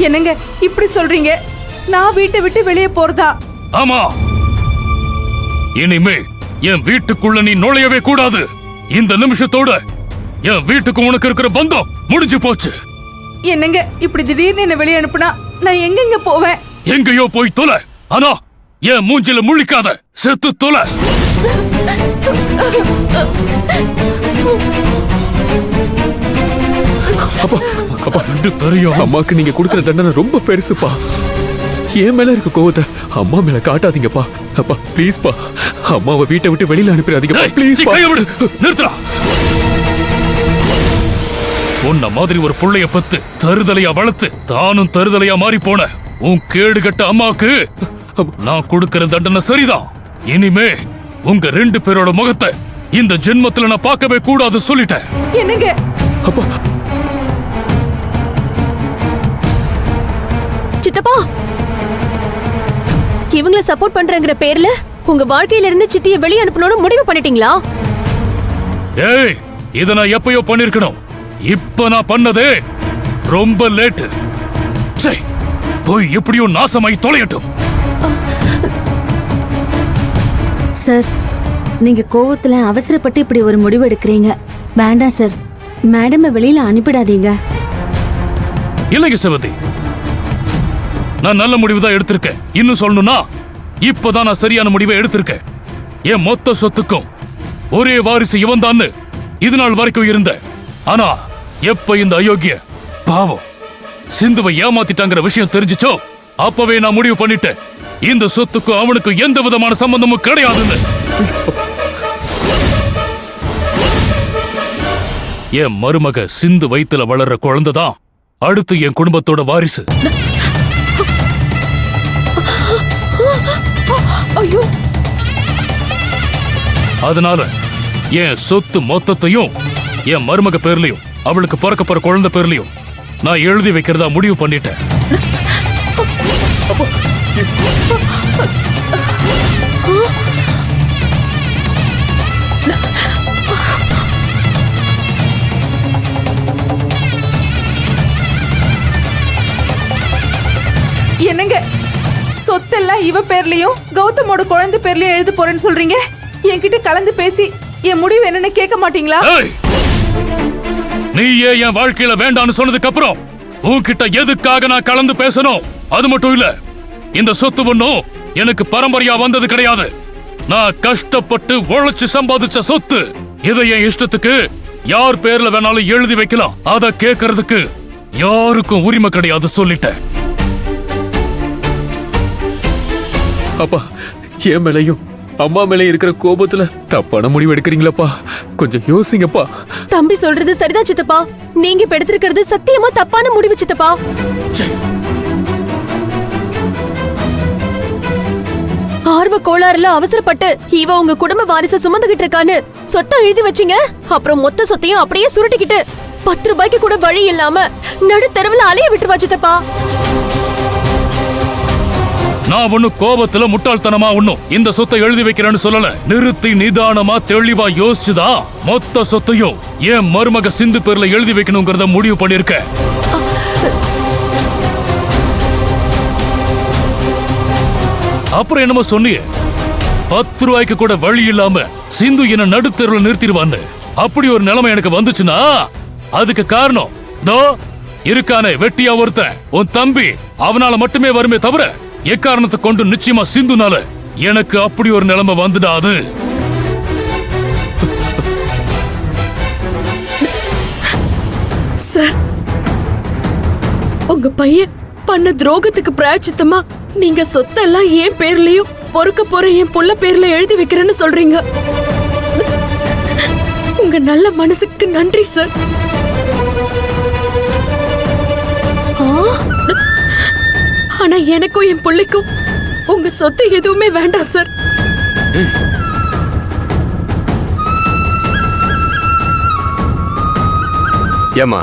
என்னங்க இப்படி சொல்றீங்க? நான் வீட்டை விட்டு வெளியே போறதா? ஆமா, இனிமே என் வீட்டுக்குள்ள நீ நுழையவே கூடாது. இந்த நிமிஷத்தோட என் வீட்டுக்கு உனக்கு இருக்கிற பந்தம் முடிஞ்சு போச்சு. என்னங்க இப்படி திடீர்னு என்ன வெளியே அனுப்புனா நான் எங்கெங்க போவேன்? எங்கேயோ போய் தொலை, ஆனா என் மூஞ்சில முழிக்காத, செத்து தொலை. அப்பா அப்பா, அம்மாக்கு நீங்க கொடுக்கிற தண்டனை ரொம்ப பெருசுப்பா. என் மேல இருக்க கோவத்தை அம்மா மேல காட்டாதீங்கப்பா. அப்பா ப்ளீஸ்பா, அம்மாவை வீட்டை விட்டு வெளியில அனுப்பிடாதீங்க ப்ளீஸ். நிறுத்துறா. உன்ன மாதிரி ஒரு புள்ளைய பத்து தருதலையா வளர்த்து தானும் தருதலையா மாறி போன உன் கேடுகட்ட அம்மாவுக்கு நான் கொடுக்கிற தண்டனை சரிதான். இனிமே உங்க 2 பேரோட முகத்தை இந்த ஜென்மத்துல நான் பார்க்கவே கூடாது சொல்லிட்டேன். என்னங்க அப்பா. சித்தப்பா, இவங்கள சப்போர்ட் பண்றங்கிற பேர்ல உங்க வாழ்க்கையில இருந்து சித்தியை வெளியே அனுப்பணும்னு முடிவு பண்ணிட்டீங்களா? ஏய், இத நான் எப்பயோ பண்ணிருக்கணும். இப்ப நான் பண்ணதே ரொம்ப லேட். போய் எப்படியோ நாசமாய் தொலையட்டும். சார், நீங்க கோவத்துல அவசரப்பட்டு இப்படி ஒரு முடிவு எடுக்கிறீங்க. வேண்டாம் சார், மேடம் வெளியில அனுப்பிடாதீங்க. இல்லைங்க செவந்தி, நான் நல்ல முடிவு தான் எடுத்திருக்கேன். இன்னும் சொல்லணும்னா இப்பதான் நான் சரியான முடிவை எடுத்திருக்கேன். என் மொத்த சொத்துக்கும் ஒரே வாரிசு இவன் தான் இது நாள் வரைக்கும் இருந்த. ஆனா எப்ப இந்த அயோக்கிய பாவம் சிந்துவை ஏமாத்திட்டாங்கிற விஷயம் தெரிஞ்சிச்சோ அப்பவே நான் முடிவு பண்ணிட்டேன், இந்த சொத்துக்கும் அவனுக்கும் எந்த விதமான சம்பந்தமும் கிடையாதுன்னு. என் மருமக சிந்து வயித்துல வளர்ற குழந்தைதான் அடுத்து என் குடும்பத்தோட வாரிசு. அதனால என் சொத்து மொத்தத்தையும் என் மருமக பேர்லயும் அவளுக்கு பிறக்க போற குழந்தை பேர்லயும் நான் எழுதி வைக்கிறதா முடிவு பண்ணிட்டேன். என்னங்க சொத்தெல்லாம் இவ பேர்லயும் கௌதமோட குழந்தை பேர்லயும் எழுத போறேன்னு சொல்றீங்க? என்கிட்ட கலந்து பேசி என் முடிவு என்னன்னு கேட்க மாட்டீங்களா? நீயே என் வாழ்க்கையில வேண்டான்னு சொன்னதுக்கு அப்புறம் உன்கிட்ட எதுக்காக நான் கலந்து பேசணும்? அது மட்டும் இல்ல, இந்த சொத்து ஒண்ணும் எனக்கு பரம்பரையா வந்தது கிடையாது. நான் கஷ்டப்பட்டு உழைச்சு சம்பாதிச்ச சொத்து. இதை என் இஷ்டத்துக்கு யார் பேர்ல வேணாலும் எழுதி வைக்கலாம். அத கேட்கறதுக்கு யாருக்கும் உரிமை கிடையாது சொல்லிட்டேன். அப்பா, என் மேலையும் அம்மா மேலே இருக்கிற கோபத்துல தப்பான முடிவு எடுக்கிறீங்களப்பா. கொஞ்சம் யோசிங்கப்பா. தம்பி சொல்றது சரிதான் சித்தப்பா. நீங்க இப்ப எடுத்திருக்கிறது சத்தியமா தப்பான முடிவு சித்தப்பா. ஆர்வ கோளாறுல அவசரப்பட்டு இவ உங்க குடும்ப வாரிசு சுமந்துகிட்டு இருக்கான்னு சொத்தை எழுதி வச்சீங்க. அப்புறம் மொத்த சொத்தையும் அப்படியே சுருட்டிக்கிட்டு 10 ரூபாய்க்கு கூட வழி இல்லாம நடு தெருவுல அலைய விட்டுருவா சித்தப்பா. நான் ஒண்ணு கோபத்துல முட்டாள்தனமா ஒண்ணும் இந்த சொத்தை எழுதி வைக்கிறேன்னு சொல்லல. நிறுத்தி நிதானமா தெளிவா யோசிச்சுதா மொத்த சொத்தையும் என் மருமக சிந்து பேர்ல எழுதி வைக்கணுங்கிறத முடிவு பண்ணிருக்கேன். அப்புறம் என்னமோ சொன்னியே 10 ரூபாய்க்கு கூட வழி இல்லாம சிந்து என்ன நடுத்தெருவுல நிறுத்திடுவான்னு. அப்படி ஒரு நிலைமை எனக்கு வந்துச்சுன்னா அதுக்கு காரணம் தோ இருக்கானே வெட்டியா ஒருத்தன், உன் தம்பி. அவனால மட்டுமே வருமே தவிர எக்காரணத்தை கொண்டு நிச்சயமா சிந்துனால எனக்கு அப்படி ஒரு நிலைமை வந்துடாது. சார், உங்க பையன் பண்ண துரோகத்துக்கு பிராயச்சித்தமா நீங்க சொத்தெல்லாம் என் பேர்லயும் பொறுக்க போற என் புள்ள பேர்ல எழுதி வைக்கிறேன்னு சொல்றீங்க. உங்க நல்ல மனசுக்கு நன்றி சார். ஆனா எனக்கும் என் பிள்ளைக்கும் உங்க சொத்து எதுவுமே வேண்டாம் சார். ஏமா,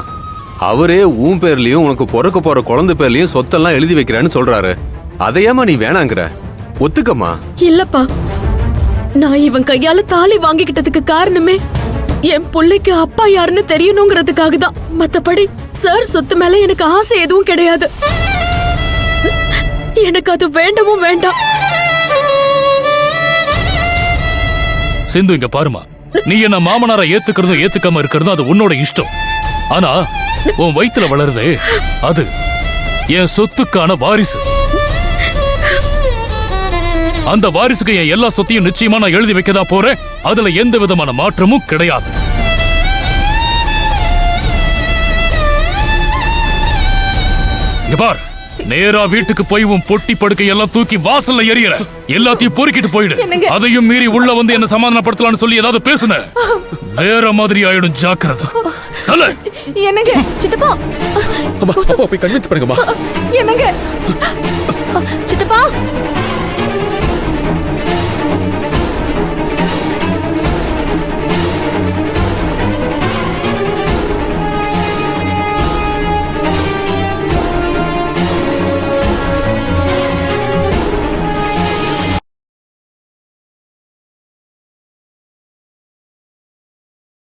அவரே உன் பேர்லயும் உனக்கு பிறக்க போற குழந்தை பேர்லயும் சொத்தெல்லாம் எழுதி வைக்கிறேன்னு சொல்றாரு. அதையாமா நீ வேணாங்கிற? ஒத்துக்கம்மா. இல்லப்பா, நான் இவன் கையால தாலி வாங்கிக்கிட்டதுக்கு காரணமே என் பிள்ளைக்கு அப்பா யாருன்னு தெரியணுங்கிறதுக்காக தான். மத்தபடி சார் சொத்து மேல எனக்கு ஆசை எதுவும் கிடையாது. எனக்கு அது வேண்டவும் வேண்டாம். சிந்து இங்க பாருமா, நீ என்ன மாமனாரை ஏத்துக்கிறதும் ஏத்துக்காம இருக்கிறதும் அது உன்னோட இஷ்டம். ஆனா உன் வயித்துல வளருதே அது என் சொத்துக்கான வாரிசு. அந்த வாரிசுக்கு என் எல்லா சொத்தையும் நிச்சயமா நான் எழுதி வைக்கதான் போறேன். அதுல எந்த விதமான மாற்றமும் கிடையாது. இங்க பார், நேரா வீட்டுக்கு போய் உன் பொட்டி படுக்கை எல்லாம் தூக்கி வாசல்ல எறியற, எல்லாத்தையும் பொறுக்கிட்டு போயிடு. என்னங்க? அதையும் மீறி உள்ள வந்து என்ன சமாதானப்படுத்தலாம்னு சொல்லி ஏதாவது பேசுன வேற மாதிரி ஆயிடும், ஜாக்கிரதை. தல என்னங்க சித்தப்பா, அம்மா அப்பா போய் கன்வின்ஸ் பண்ணுங்கம்மா. என்னங்க சித்தப்பா,